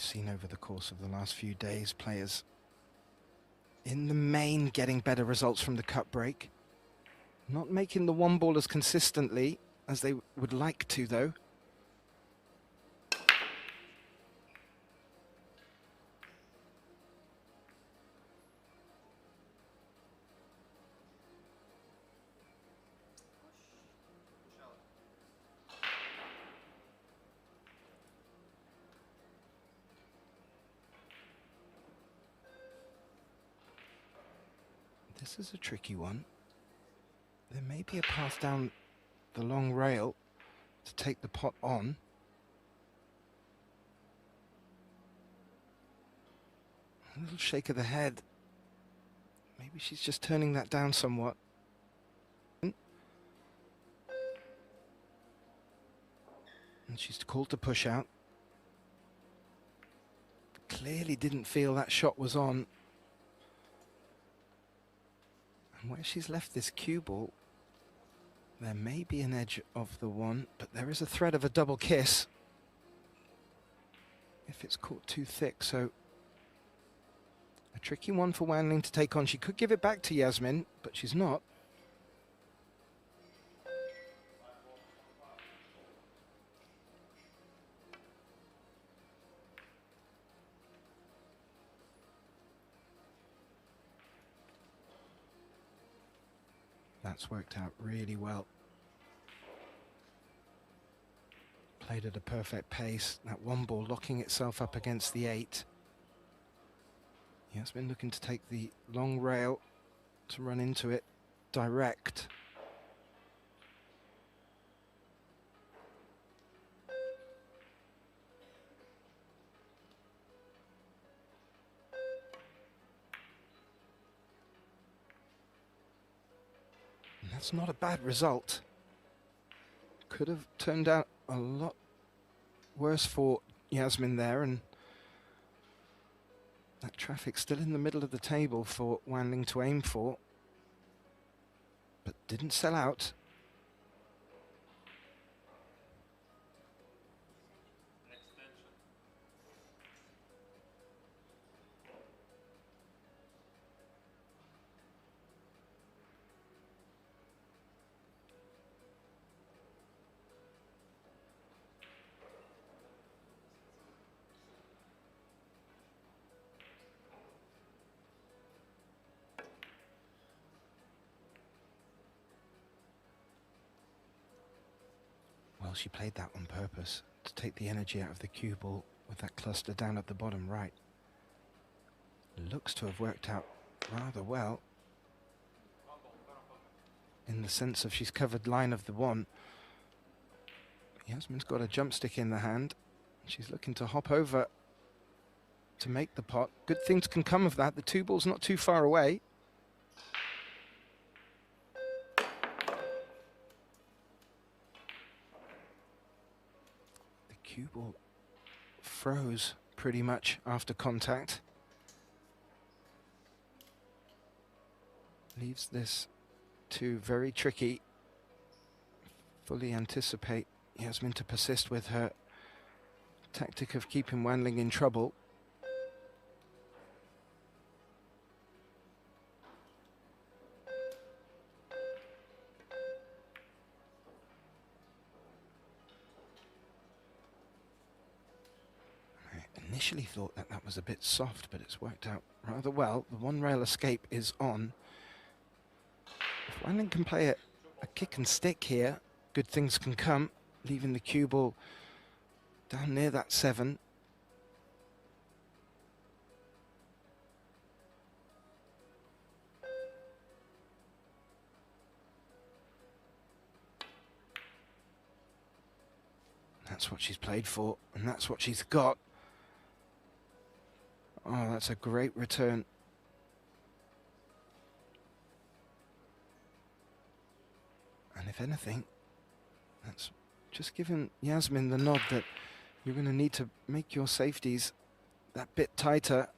seen over the course of the last few days players in the main getting better results from the cut break. Not making the one ball as consistently as they would like to, though. This is a tricky one. There may be a path down the long rail to take the pot on. A little shake of the head. Maybe she's just turning that down somewhat. And she's called to push out. Clearly didn't feel that shot was on. And where she's left this cue ball, there may be an edge of the one, but there is a threat of a double kiss if it's caught too thick. So a tricky one for Wang Ling to take on. She could give it back to Yasmin, but she's not. That's worked out really well. Played at a perfect pace. That one ball locking itself up against the 8. Yasmin looking to take the long rail to run into it direct. And that's not a bad result. Could have turned out a lot worse for Yasmin there, and that traffic still in the middle of the table for Wang Ling to aim for, but didn't sell out. Well, she played that on purpose to take the energy out of the cue ball with that cluster down at the bottom right. Looks to have worked out rather well in the sense of she's covered line of the one. Yasmin's got a jump stick in the hand. She's looking to hop over to make the pot. Good things can come of that. The two ball's not too far away. Cue ball froze pretty much after contact. Leaves this to very tricky. Fully anticipate Yasmin to persist with her tactic of keeping Wang Ling in trouble. Initially thought that that was a bit soft, but it's worked out rather well. The one rail escape is on. If Wang Ling can play a kick and stick here, good things can come, leaving the cue ball down near that 7. That's what she's played for, and that's what she's got. Oh, that's a great return. And if anything, that's just giving Yasmin the nod that you're going to need to make your safeties that bit tighter.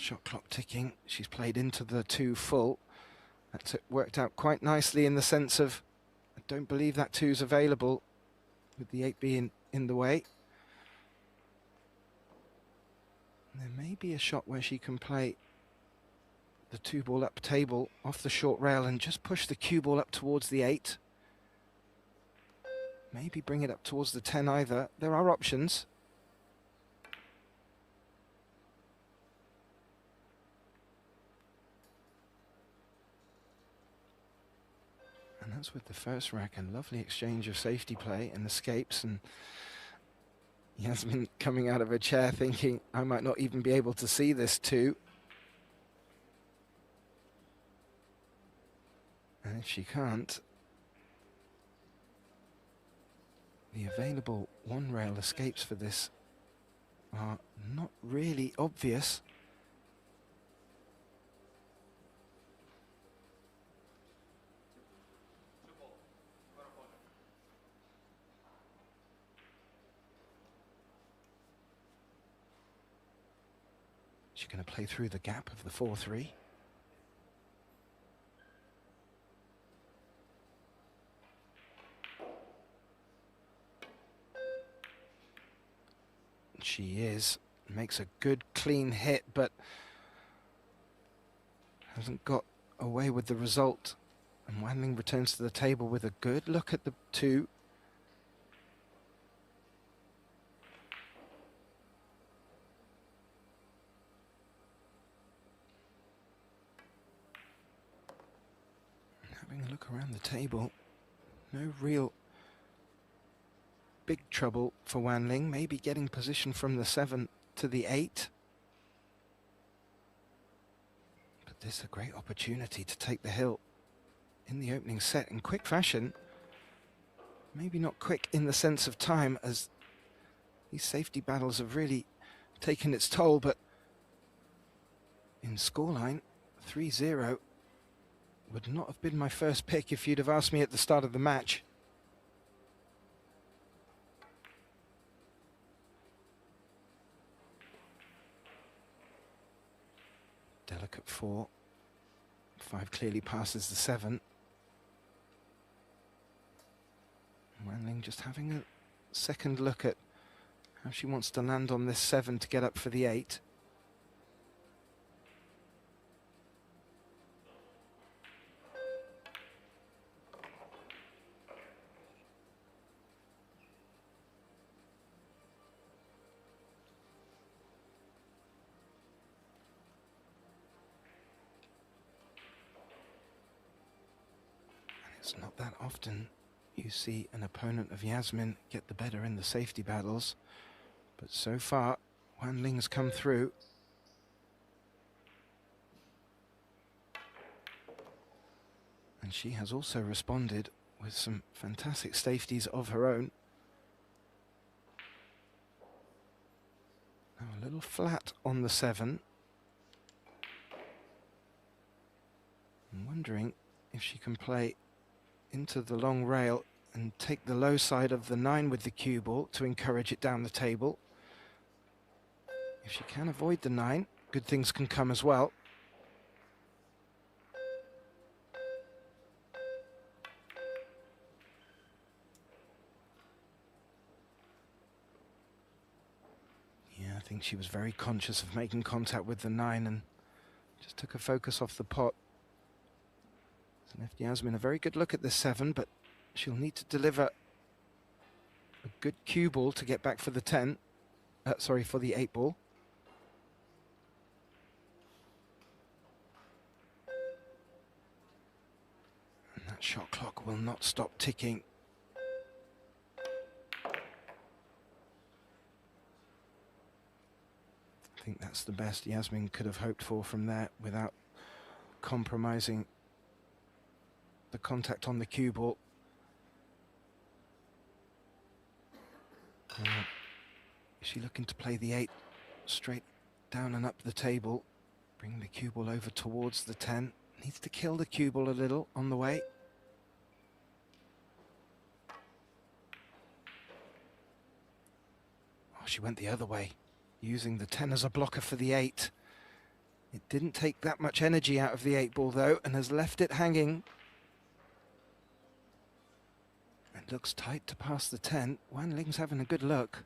shot clock ticking. She's played into the 2 full. That's worked out quite nicely in the sense of, I don't believe that 2's available with the 8 being in the way. There may be a shot where she can play the 2 ball up table off the short rail and just push the cue ball up towards the 8. Maybe bring it up towards the 10 either. There are options. And that's with the first rack, and lovely exchange of safety play and escapes, and Yasmin coming out of her chair thinking, I might not even be able to see this 2. And if she can't, the available 1 rail escapes for this are not really obvious. She's going to play through the gap of the 4-3. She makes a good clean hit, but hasn't got away with the result. And Wang Ling returns to the table with a good look at the 2. Having a look around the table, no real big trouble for Wang Ling, maybe getting position from the 7 to the 8. But this is a great opportunity to take the hill in the opening set in quick fashion. Maybe not quick in the sense of time, as these safety battles have really taken its toll, but in scoreline, 3-0 would not have been my first pick if you'd have asked me at the start of the match. Delicate 4. 5 clearly passes the 7. Wang Ling just having a second look at how she wants to land on this 7 to get up for the 8. It's not that often you see an opponent of Yasmin get the better in the safety battles, but so far Wang Ling has come through. And she has also responded with some fantastic safeties of her own. Now a little flat on the 7. I'm wondering if she can play into the long rail and take the low side of the 9 with the cue ball to encourage it down the table. If she can avoid the 9, good things can come as well. Yeah, I think she was very conscious of making contact with the 9 and just took a focus off the pot. Left Yasmin a very good look at this 7, but she'll need to deliver a good cue ball to get back for the 10. Sorry, for the 8 ball. And that shot clock will not stop ticking. I think that's the best Yasmin could have hoped for from there without compromising the contact on the cue ball. Is she looking to play the 8 straight down and up the table? Bring the cue ball over towards the 10. Needs to kill the cue ball a little on the way. Oh, she went the other way, using the 10 as a blocker for the 8. It didn't take that much energy out of the 8-ball though, and has left it hanging. It looks tight to pass the 10. Wan Ling's having a good look.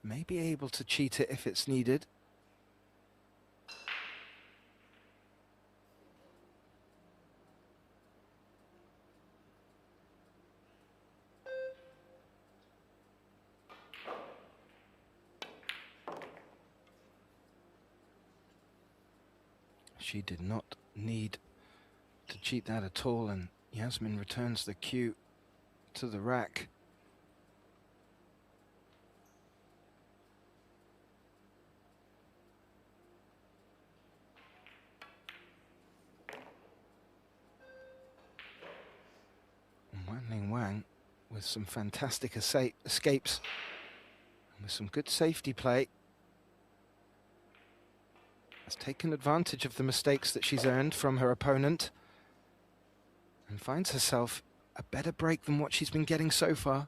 May be able to cheat it if it's needed. She did not need to cheat that at all, and Yasmin returns the cue to the rack. And Wang with some fantastic escapes and with some good safety play. Has taken advantage of the mistakes that she's earned from her opponent and finds herself a better break than what she's been getting so far.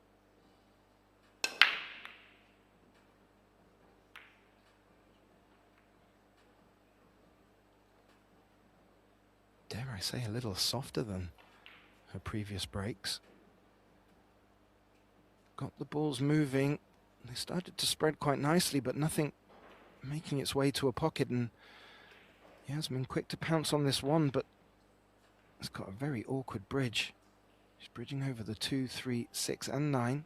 Dare I say, a little softer than her previous breaks. Got the balls moving. They started to spread quite nicely, but nothing making its way to a pocket, and Yasmin quick to pounce on this one, but it's got a very awkward bridge. She's bridging over the 2, 3, 6 and 9.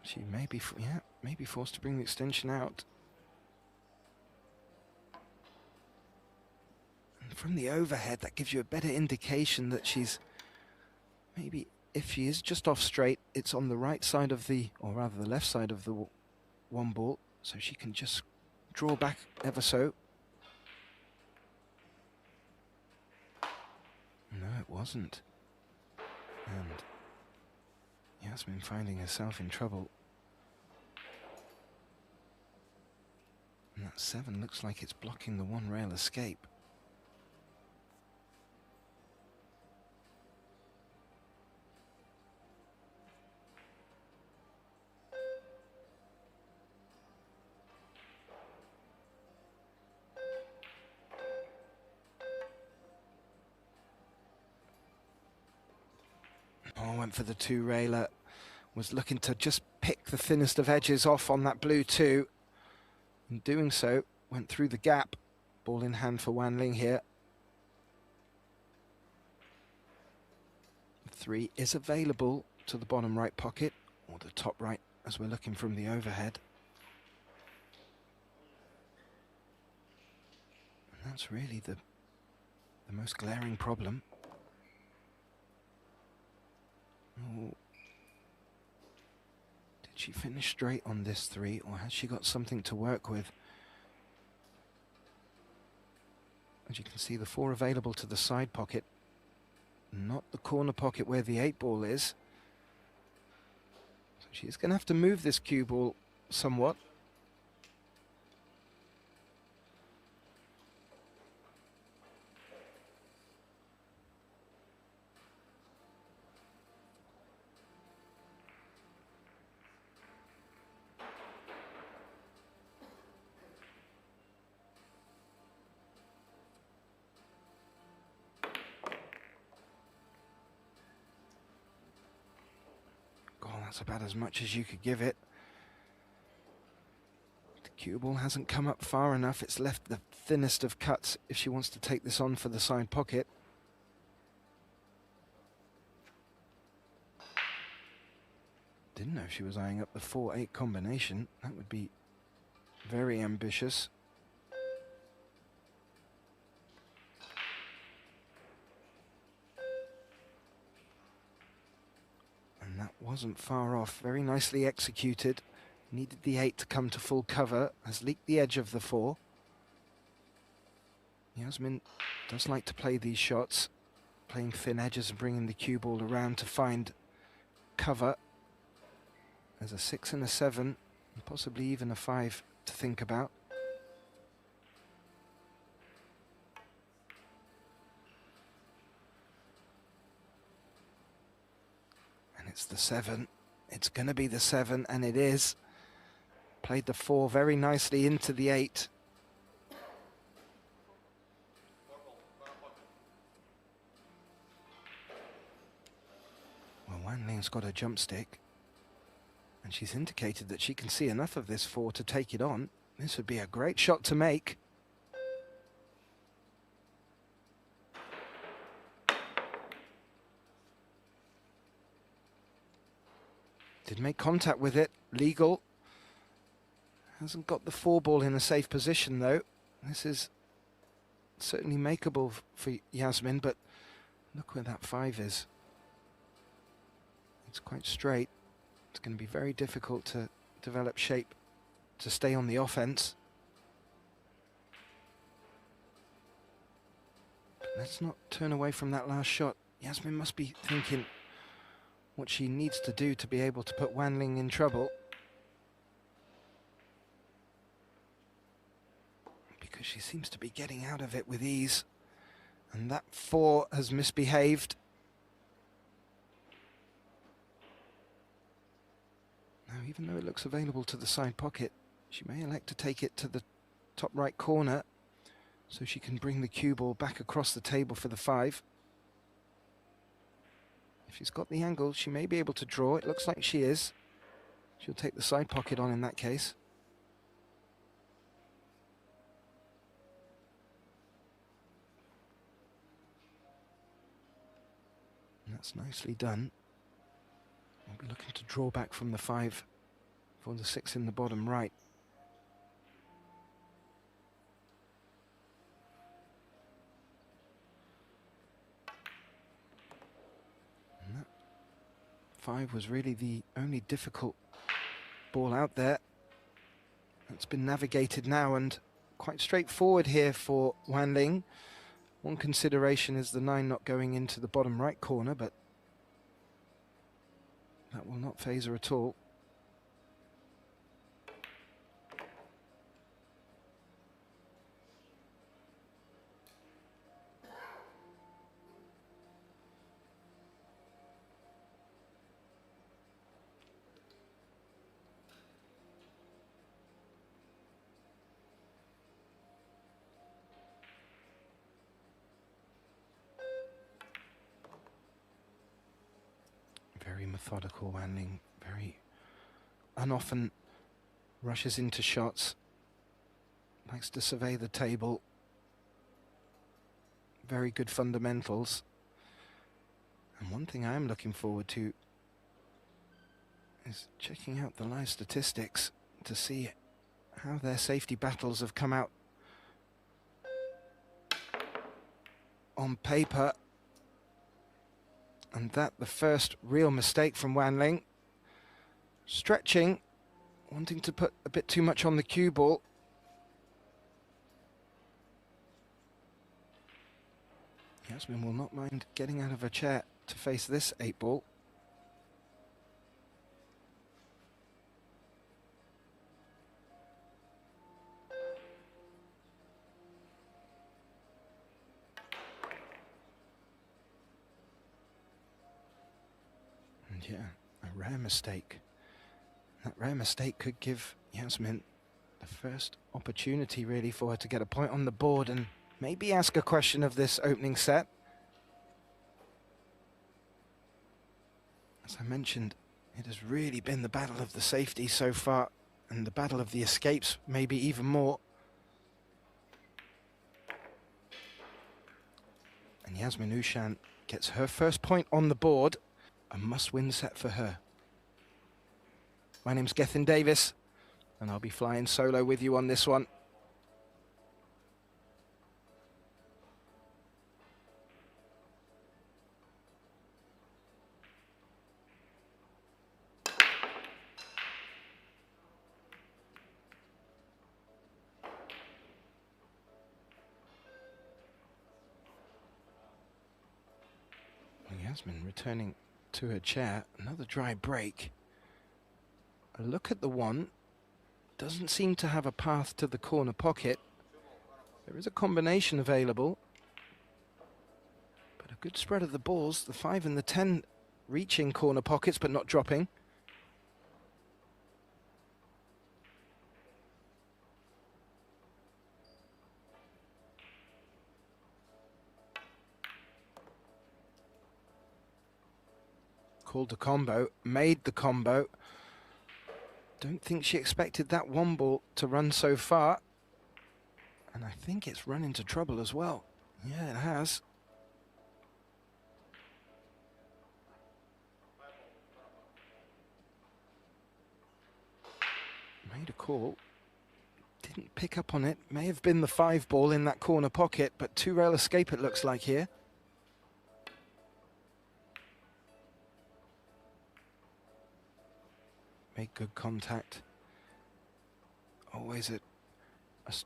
She may be forced to bring the extension out. And from the overhead, that gives you a better indication that she's maybe, if she is just off straight, it's on the right side of the, or rather the left side of the 1-ball, so she can just draw back ever so. No, it wasn't. And Yasmin finding herself in trouble. And that 7 looks like it's blocking the 1-rail escape. Oh, went for the 2-railer. Was looking to just pick the thinnest of edges off on that blue 2. In doing so, went through the gap. Ball in hand for Wan Ling here. 3 is available to the bottom right pocket, or the top right, as we're looking from the overhead. And that's really the most glaring problem. Oh. Did she finish straight on this 3, or has she got something to work with? As you can see, the 4 available to the side pocket, not the corner pocket where the 8-ball is. So she's going to have to move this cue ball somewhat. That's about as much as you could give it. The cue ball hasn't come up far enough. It's left the thinnest of cuts if she wants to take this on for the side pocket. Didn't know she was eyeing up the 4-8 combination. That would be very ambitious. That wasn't far off, very nicely executed. Needed the 8 to come to full cover, has leaked the edge of the 4. Yasmin does like to play these shots, playing thin edges and bringing the cue ball around to find cover. There's a 6 and a 7, and possibly even a 5 to think about. It's the 7. It's going to be the 7, and it is. Played the 4 very nicely into the 8. Well, Wang Ling's got a jump stick, and she's indicated that she can see enough of this 4 to take it on. This would be a great shot to make. Did make contact with it, legal. Hasn't got the 4 ball in a safe position though. This is certainly makeable for Yasmin, but look where that 5 is. It's quite straight. It's going to be very difficult to develop shape to stay on the offense. But let's not turn away from that last shot. Yasmin must be thinking what she needs to do to be able to put Wang Ling in trouble. Because she seems to be getting out of it with ease. And that 4 has misbehaved. Now, even though it looks available to the side pocket, she may elect to take it to the top right corner so she can bring the cue ball back across the table for the 5. If she's got the angle, she may be able to draw. It looks like she is. She'll take the side pocket on in that case. And that's nicely done. We'll be looking to draw back from the 5 for the 6 in the bottom right. And that 5 was really the only difficult ball out there. It's been navigated now and quite straightforward here for Wang Ling. One consideration is the 9 not going into the bottom right corner, but that will not faze her at all. Very methodical Wang Ling, very unoften rushes into shots, likes to survey the table, very good fundamentals. And one thing I am looking forward to is checking out the live statistics to see how their safety battles have come out on paper. And that the first real mistake from Wang Ling. Stretching, wanting to put a bit too much on the cue ball. Jasmin will not mind getting out of her chair to face this 8 ball. Yeah, a rare mistake. That rare mistake could give Yasmin the first opportunity really for her to get a point on the board and maybe ask a question of this opening set. As I mentioned, it has really been the battle of the safety so far, and the battle of the escapes maybe even more. And Jasmin Ouschan gets her first point on the board. A must-win set for her. My name's Gethin Davis, and I'll be flying solo with you on this one. Yasmin returning to her chair, another dry break. A look at the 1, doesn't seem to have a path to the corner pocket. There is a combination available, but a good spread of the balls, the 5 and the 10 reaching corner pockets but not dropping. Called the combo, made the combo. Don't think she expected that one ball to run so far. And I think it's run into trouble as well. Yeah, it has. Made a call. Didn't pick up on it. May have been the 5 ball in that corner pocket, but 2-rail escape it looks like here. Made good contact. Always a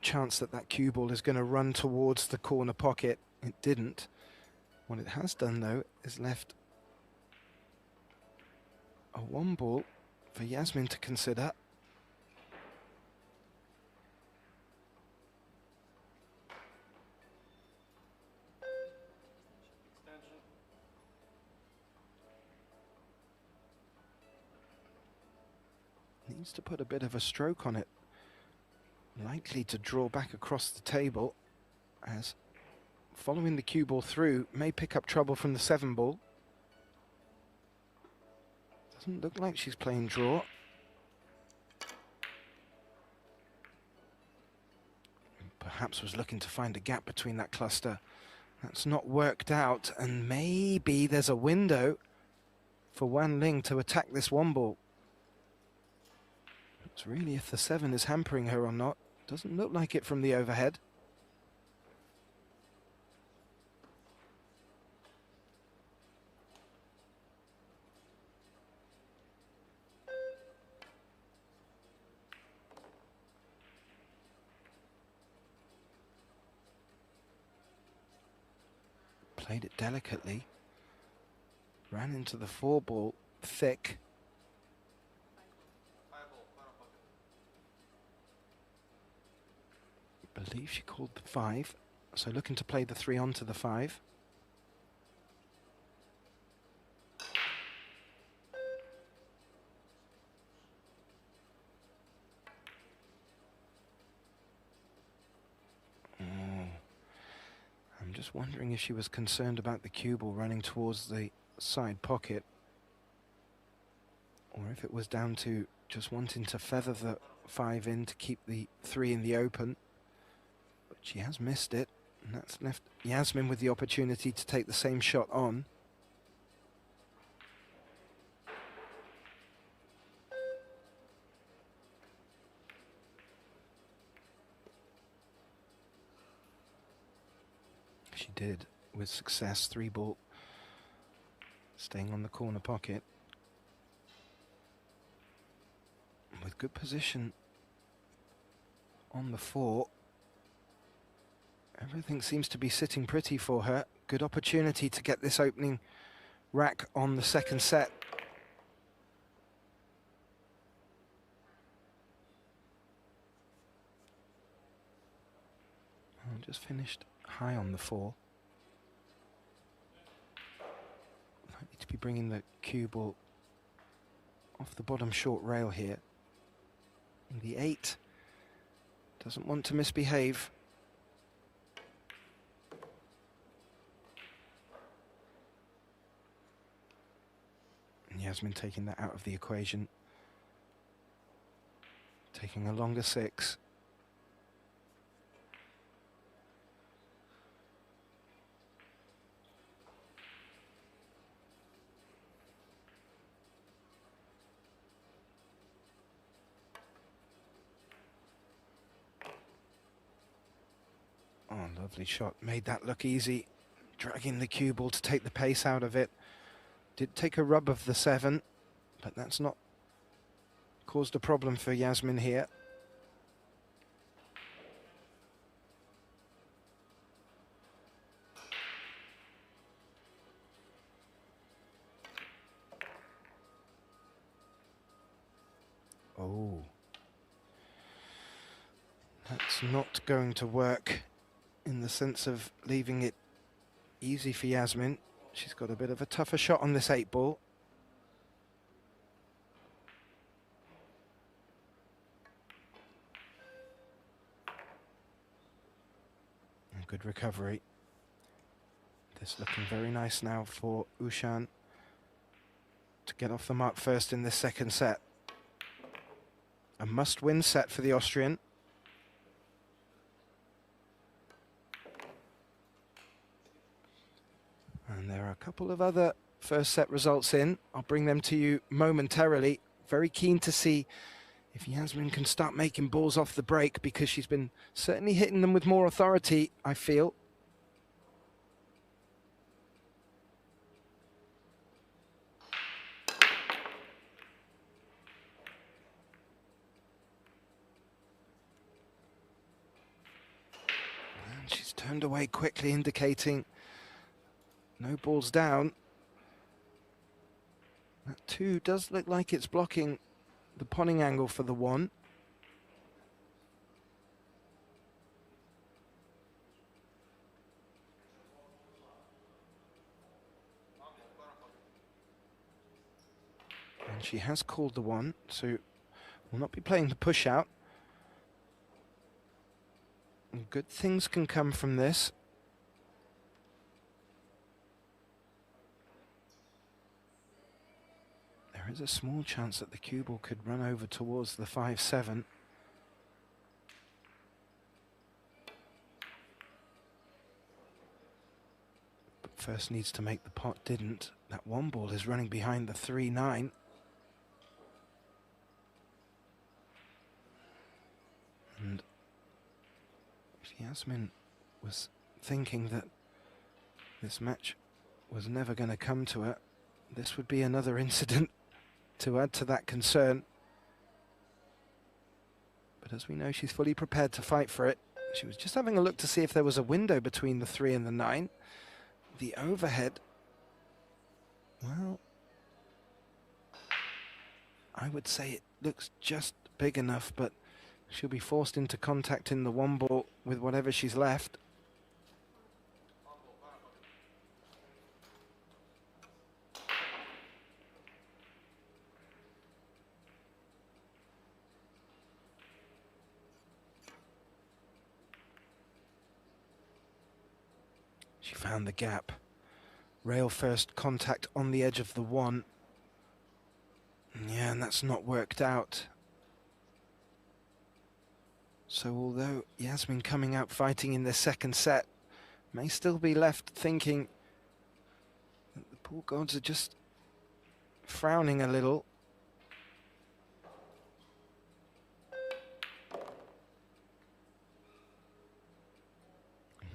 chance that that cue ball is going to run towards the corner pocket. It didn't. What it has done, though, is left a 1 ball for Yasmin to consider. Needs to put a bit of a stroke on it. Likely to draw back across the table, as following the cue ball through may pick up trouble from the 7 ball. Doesn't look like she's playing draw. Perhaps was looking to find a gap between that cluster. That's not worked out, and maybe there's a window for Wan Ling to attack this 1 ball. It's really if the 7 is hampering her or not. Doesn't look like it from the overhead. Played it delicately. Ran into the 4 ball thick. Believe she called the 5, so looking to play the 3 onto the 5. I'm just wondering if she was concerned about the cue ball running towards the side pocket, or if it was down to just wanting to feather the 5 in to keep the 3 in the open. She has missed it, and that's left Yasmin with the opportunity to take the same shot on. She did, with success. 3 ball, staying on the corner pocket. With good position on the 4. Everything seems to be sitting pretty for her. Good opportunity to get this opening rack on the 2nd set. Just finished high on the 4. Likely to be bringing the cue ball off the bottom short rail here. And the 8 doesn't want to misbehave. Yasmin taking that out of the equation. Taking a longer 6. Oh, lovely shot. Made that look easy. Dragging the cue ball to take the pace out of it. Did take a rub of the 7, but that's not caused a problem for Yasmin here. Oh. That's not going to work in the sense of leaving it easy for Yasmin. She's got a bit of a tougher shot on this 8 ball. And good recovery. This looking very nice now for Ouschan. to get off the mark first in this second set. A must-win set for the Austrian. And there are a couple of other first set results in. I'll bring them to you momentarily. Very keen to see if Yasmin can start making balls off the break, because she's been certainly hitting them with more authority, I feel. And she's turned away quickly, indicating no balls down. That 2 does look like it's blocking the pawning angle for the 1. And she has called the 1, so will not be playing the push out. And good things can come from this. There is a small chance that the cue ball could run over towards the 5-7. But first needs to make the pot, didn't. That 1 ball is running behind the 3-9. And if Yasmin was thinking that this match was never going to come to her, this would be another incident to add to that concern. But as we know, she's fully prepared to fight for it. She was just having a look to see if there was a window between the 3 and the 9. The overhead, well, I would say it looks just big enough, but she'll be forced into contact in the 1 ball with whatever she's left. She found the gap. Rail first contact on the edge of the 1. Yeah, and that's not worked out. So although Yasmin coming out fighting in the second set, may still be left thinking that the pool gods are just frowning a little.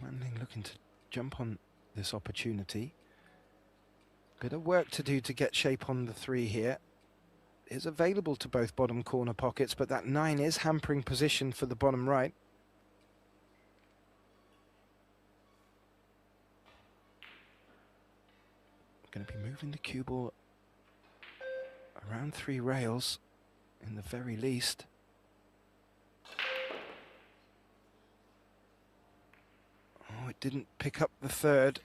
Manling looking to jump on this opportunity. Bit of work to do to get shape on the 3 here. Is available to both bottom corner pockets, but that 9 is hampering position for the bottom right. Going to be moving the cue ball around 3 rails in the very least. Oh, it didn't pick up the 3rd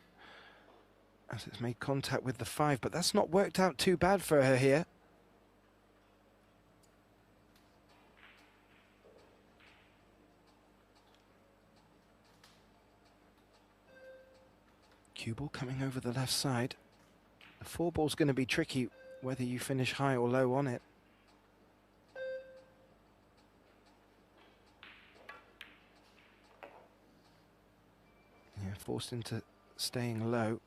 as it's made contact with the 5, but that's not worked out too bad for her here. Cue ball coming over the left side. The 4 ball's going to be tricky whether you finish high or low on it. Yeah, forced into staying low.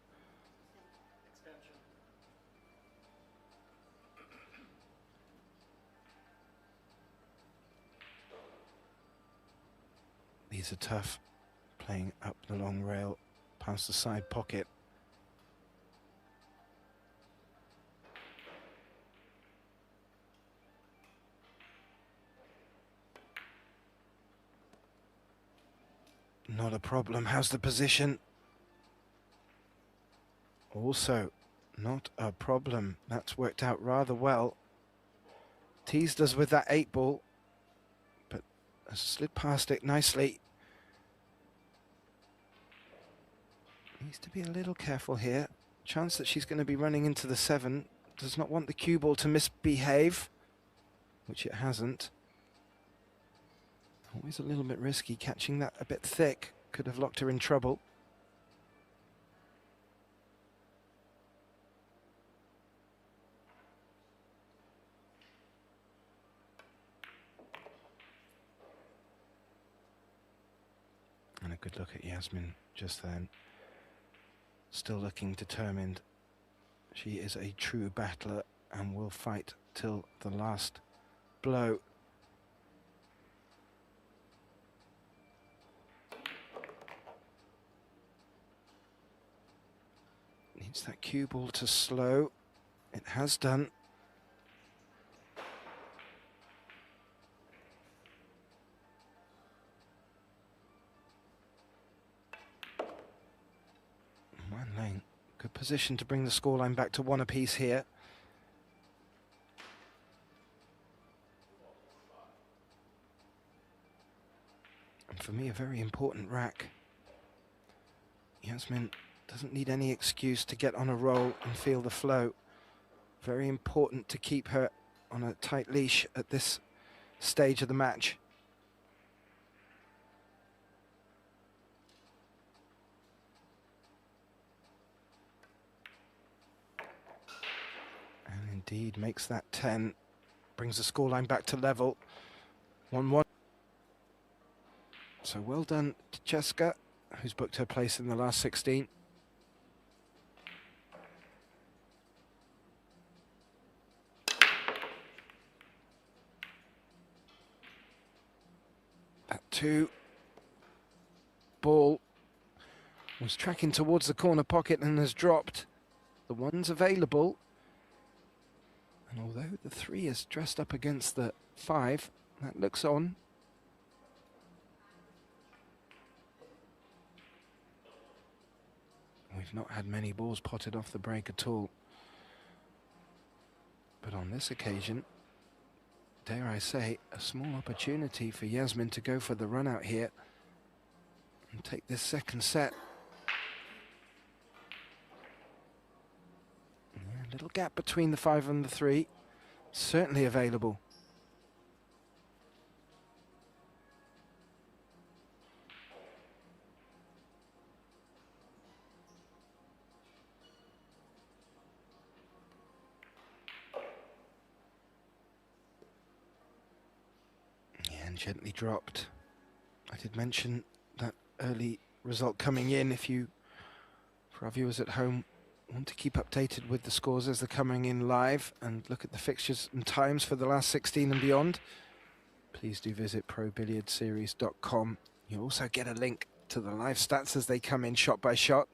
These are tough, playing up the long rail past the side pocket. Not a problem. How's the position? Also, not a problem. That's worked out rather well. Teased us with that 8 ball, but has slid past it nicely. Needs to be a little careful here. Chance that she's going to be running into the 7. Does not want the cue ball to misbehave, which it hasn't. Always a little bit risky. Catching that a bit thick could have locked her in trouble. look at Yasmin just then. Still looking determined. She is a true battler and will fight till the last blow. Needs that cue ball to slow. It has done. Wan Ling, good position to bring the scoreline back to 1 apiece here. And for me, a very important rack. Yasmin doesn't need any excuse to get on a roll and feel the flow. Very important to keep her on a tight leash at this stage of the match. And indeed makes that 10, brings the scoreline back to level. 1-1. So well done to Cheska, who's booked her place in the last 16. That 2 ball was tracking towards the corner pocket and has dropped. The 1's available. And although the 3 is dressed up against the 5, that looks on. We've not had many balls potted off the break at all. But on this occasion, dare I say, a small opportunity for Yasmin to go for the run out here and take this second set. Yeah, a little gap between the 5 and the 3, certainly available. Gently dropped. I did mention that early result coming in. If you, for our viewers at home, want to keep updated with the scores as they're coming in live and look at the fixtures and times for the last 16 and beyond, please do visit probilliardseries.com. You'll also get a link to the live stats as they come in shot by shot.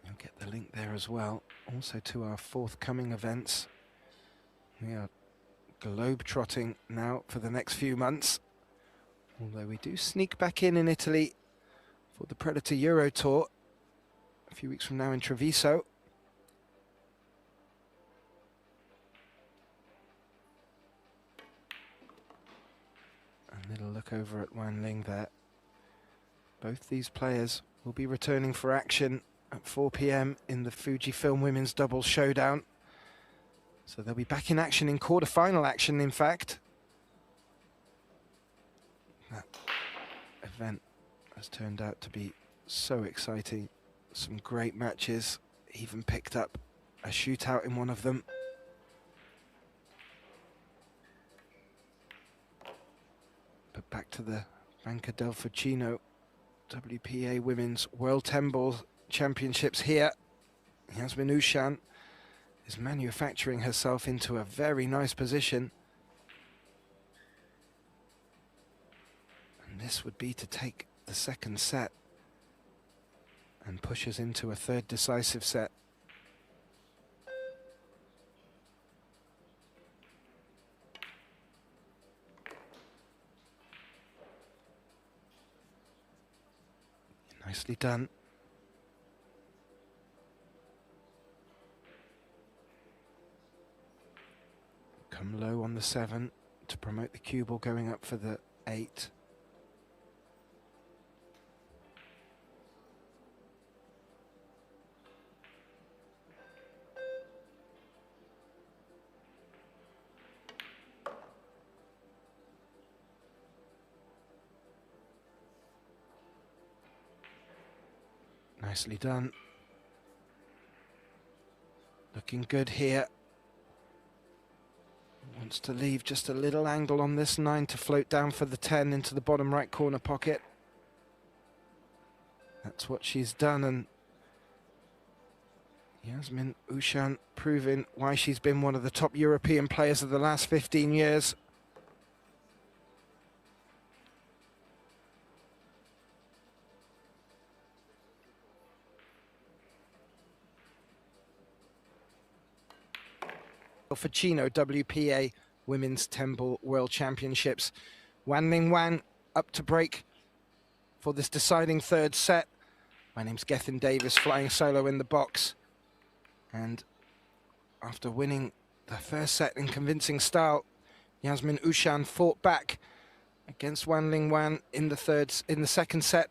You'll get the link there as well, also to our forthcoming events. We are globe-trotting now for the next few months, although we do sneak back in Italy for the Predator Euro Tour a few weeks from now in Treviso. A little look over at Wan Ling there. Both these players will be returning for action at 4 p.m. in the Fujifilm Women's Doubles Showdown. So they'll be back in action in quarter-final action, in fact. That event has turned out to be so exciting. Some great matches, even picked up a shootout in one of them. But back to the Banca del Fucino WPA Women's World 10 Ball Championships here. Jasmin Ouschan is manufacturing herself into a very nice position. And this would be to take the second set and push us into a third decisive set. Nicely done. Come low on the 7 to promote the cue ball going up for the 8. Nicely done. Looking good here. Wants to leave just a little angle on this 9 to float down for the 10 into the bottom right corner pocket. That's what she's done, and Jasmin Ouschan proving why she's been one of the top European players of the last 15 years. Fucino WPA Women's 10-ball World Championships. Wang up to break for this deciding third set. My name's Gethin Davis, flying solo in the box. And after winning the first set in convincing style, Jasmin Ouschan fought back against Wang in the second set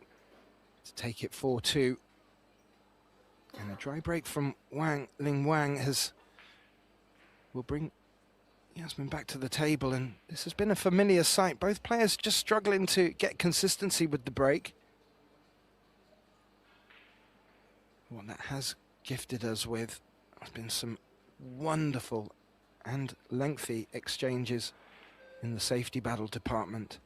to take it 4-2. And a dry break from Wang will bring Yasmin back to the table, and this has been a familiar sight. Both players just struggling to get consistency with the break. What that has gifted us with has been some wonderful and lengthy exchanges in the safety battle department.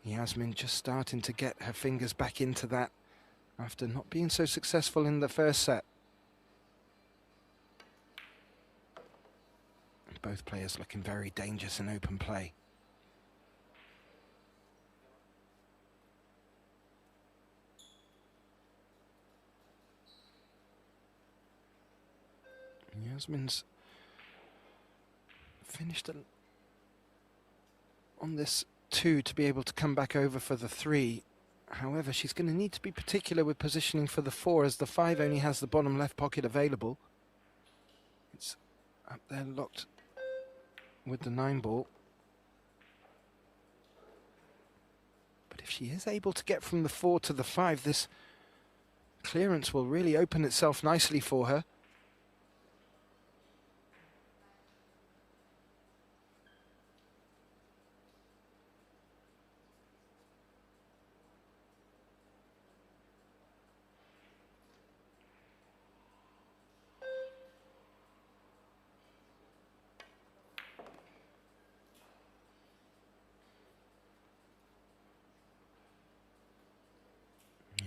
Yasmin just starting to get her fingers back into that after not being so successful in the first set. Both players looking very dangerous in open play. Yasmin's finished on this 2 to be able to come back over for the 3. However, she's going to need to be particular with positioning for the 4, as the 5 only has the bottom left pocket available. It's up there locked with the 9 ball. But if she is able to get from the 4 to the 5, this clearance will really open itself nicely for her.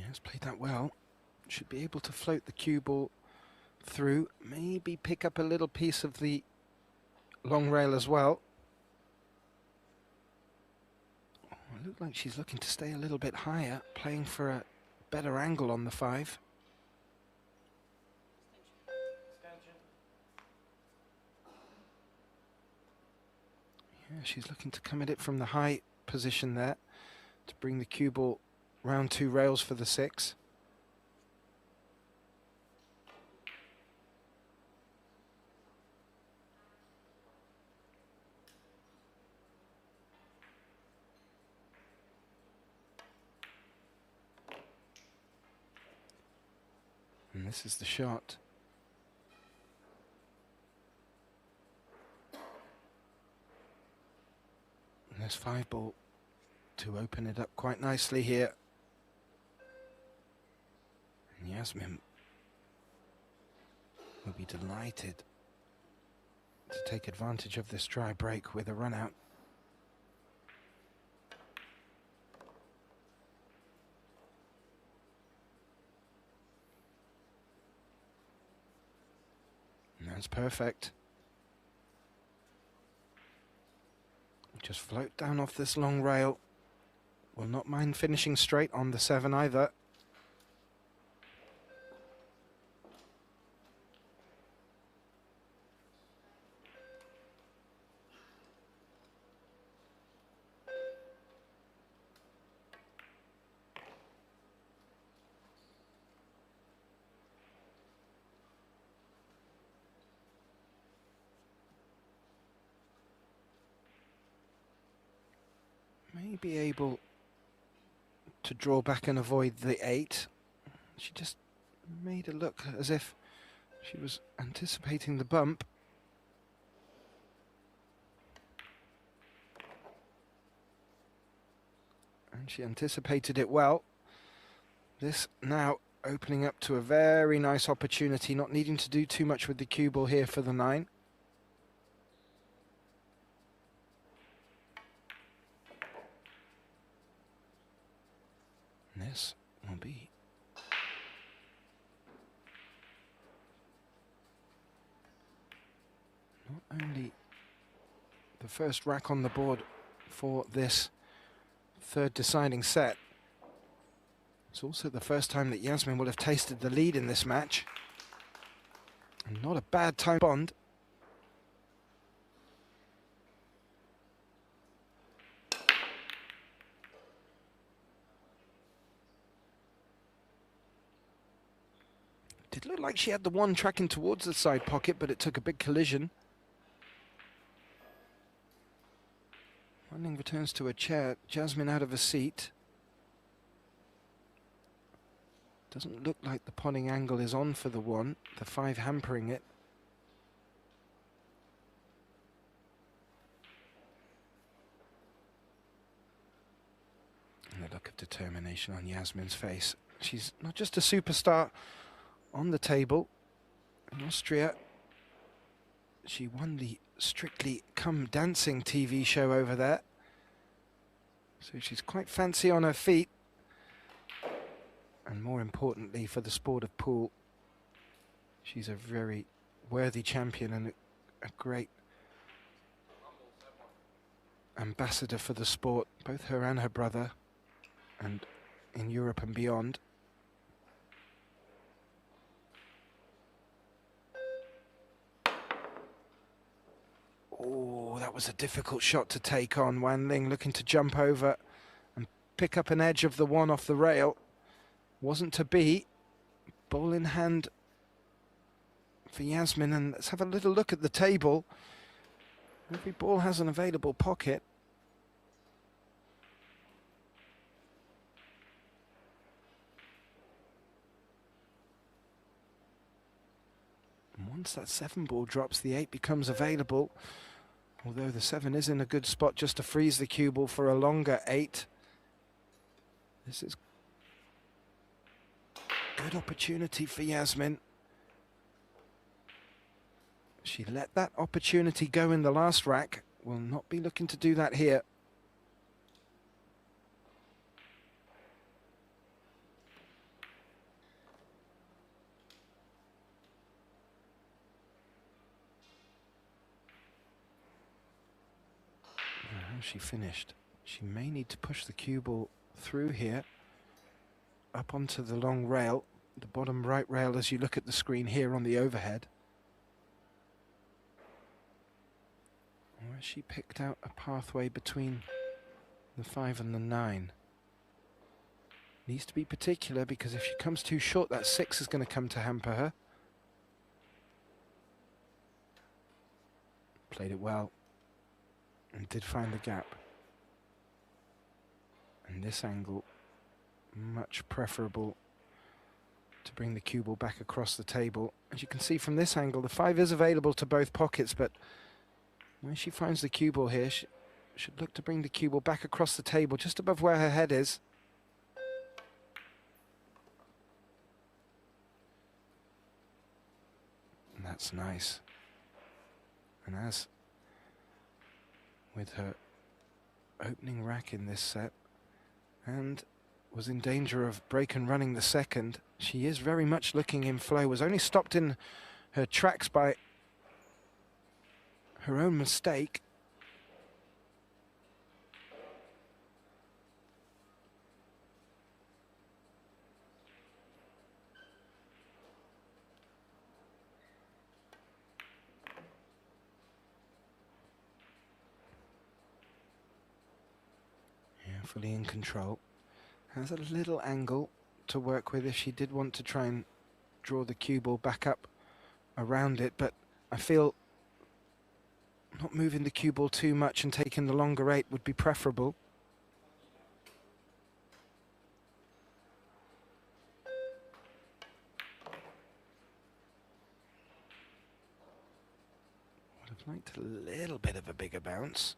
Has played that well. Should be able to float the cue ball through, maybe pick up a little piece of the long rail as well. Oh, it looks like she's looking to stay a little bit higher, playing for a better angle on the 5. Yeah, she's looking to come at it from the high position there to bring the cue ball round 2 rails for the 6. And this is the shot. And there's 5 ball to open it up quite nicely here. And Yasmin will be delighted to take advantage of this dry break with a run out. And that's perfect. Just float down off this long rail. Will not mind finishing straight on the 7 either. May be able to draw back and avoid the 8. She just made it look as if she was anticipating the bump. And she anticipated it well. This now opening up to a very nice opportunity, not needing to do too much with the cue ball here for the 9. this will be not only the first rack on the board for this third deciding set, it's also the first time that Yasmin will have tasted the lead in this match. And not a bad time bond. Did look like she had the one tracking towards the side pocket, but it took a big collision. Wanling returns to a chair, Jasmin out of a seat. Doesn't look like the potting angle is on for the one, the 5 hampering it. And the look of determination on Yasmin's face. She's not just a superstar on the table. In Austria, she won the Strictly Come Dancing TV show over there. So she's quite fancy on her feet. And more importantly, for the sport of pool, she's a very worthy champion and a great ambassador for the sport, both her and her brother, and in Europe and beyond. Oh, that was a difficult shot to take on. Wanling looking to jump over and pick up an edge of the one off the rail. Wasn't to be. Ball in hand for Yasmin, and let's have a little look at the table. Every ball has an available pocket. And once that 7 ball drops, the 8 becomes available. Although the 7 is in a good spot just to freeze the cue ball for a longer 8. This is good opportunity for Yasmin. She let that opportunity go in the last rack. Will not be looking to do that here. How she finished. She may need to push the cue ball through here, up onto the long rail, the bottom right rail as you look at the screen here on the overhead. Or has she picked out a pathway between the 5 and the 9? Needs to be particular, because if she comes too short, that 6 is going to come to hamper her. Played it well and did find the gap. And this angle, much preferable to bring the cue ball back across the table. As you can see from this angle, the 5 is available to both pockets, but when she finds the cue ball here, she should look to bring the cue ball back across the table, just above where her head is. And that's nice. And as with her opening rack in this set, and was in danger of break and running the second, she is very much looking in flow. Was only stopped in her tracks by her own mistake. Yeah, fully in control. Has a little angle to work with if she did want to try and draw the cue ball back up around it, but I feel not moving the cue ball too much and taking the longer 8 would be preferable. Would have liked a little bit of a bigger bounce.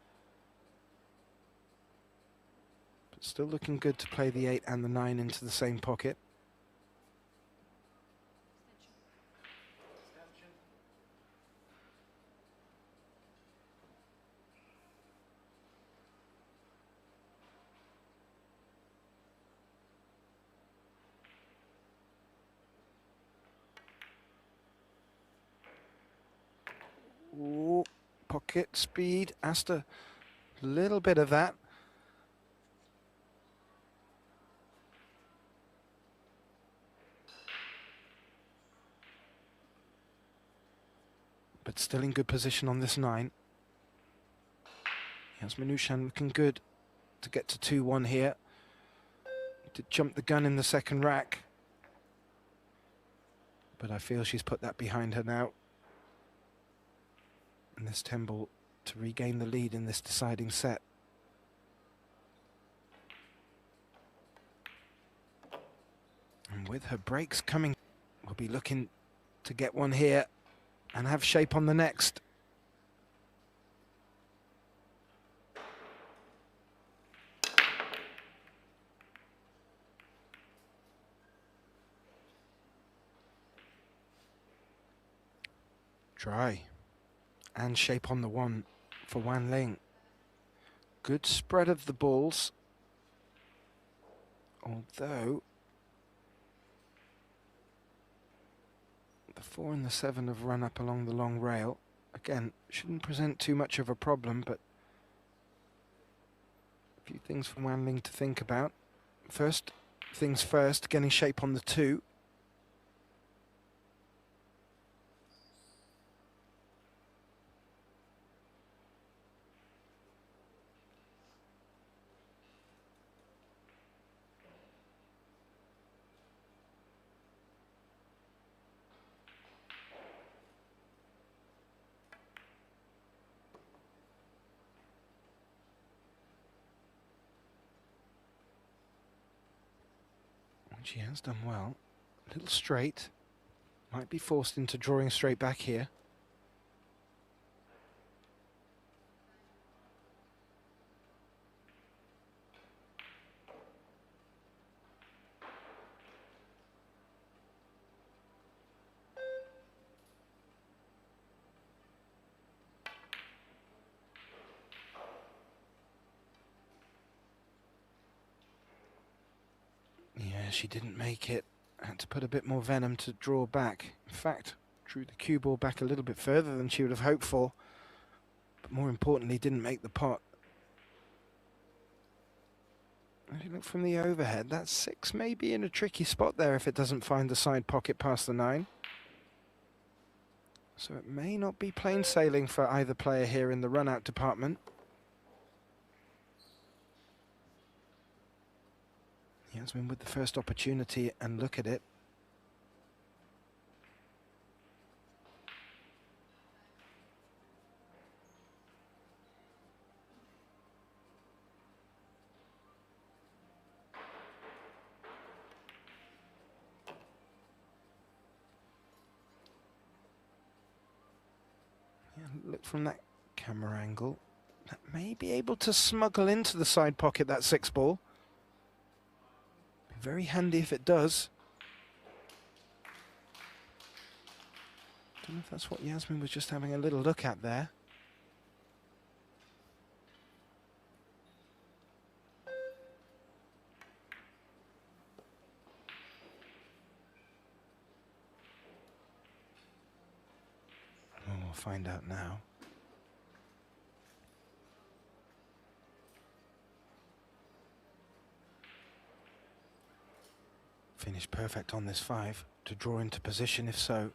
But still looking good to play the 8 and the 9 into the same pocket. Ooh, pocket speed, asked a little bit of that. But still in good position on this 9. Jasmin Ouschan looking good to get to 2-1 here. Did jump the gun in the second rack, but I feel she's put that behind her now. And this 10 ball to regain the lead in this deciding set. And with her breaks coming, we'll be looking to get one here and have shape on the next. Dry. And shape on the 1 for Wan Ling. Good spread of the balls. Although the 4 and the 7 have run up along the long rail. Again, shouldn't present too much of a problem, but a few things for Wan Ling to think about. First things first, getting shape on the 2. She has done well. A little straight. Might be forced into drawing straight back here. Yeah, she didn't make it. Had to put a bit more venom to draw back. In fact, drew the cue ball back a little bit further than she would have hoped for. But more importantly, didn't make the pot. If you look from the overhead, that 6 may be in a tricky spot there if it doesn't find the side pocket past the 9. So it may not be plain sailing for either player here in the run-out department. Yasmin with the first opportunity, and look at it. Yeah, look from that camera angle. That may be able to smuggle into the side pocket that 6 ball. Very handy if it does. Don't know if that's what Yasmin was just having a little look at there. Well, we'll find out now. Finish perfect on this 5 to draw into position if so.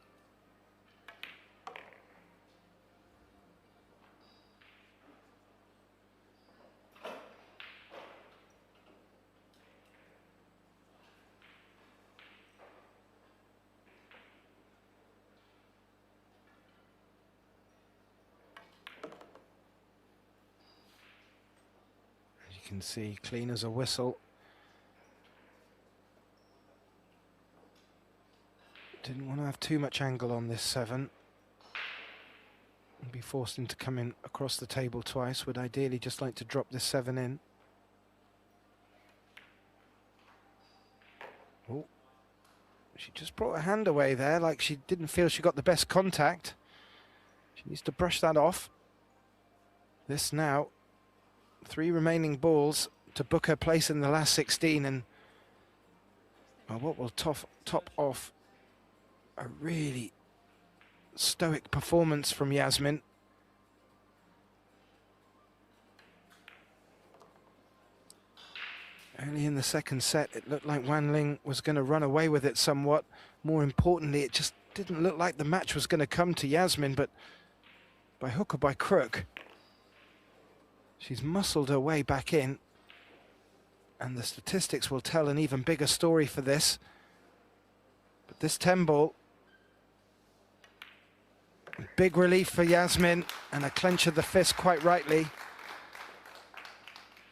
As you can see, clean as a whistle. Didn't want to have too much angle on this 7. And be forced into coming across the table twice. Would ideally just like to drop this 7 in. Oh, she just brought her hand away there, like she didn't feel she got the best contact. She needs to brush that off. This now, 3 remaining balls to book her place in the last 16, and well, what will top off a really stoic performance from Yasmin. Early in the second set, it looked like Wan Ling was going to run away with it somewhat. More importantly, it just didn't look like the match was going to come to Yasmin, but by hook or by crook, she's muscled her way back in. And the statistics will tell an even bigger story for this. But this 10 ball, big relief for Yasmin, and a clench of the fist quite rightly.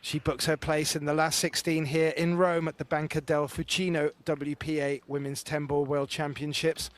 She books her place in the last 16 here in Rome at the Banca del Fucino WPA Women's 10 Ball World Championships.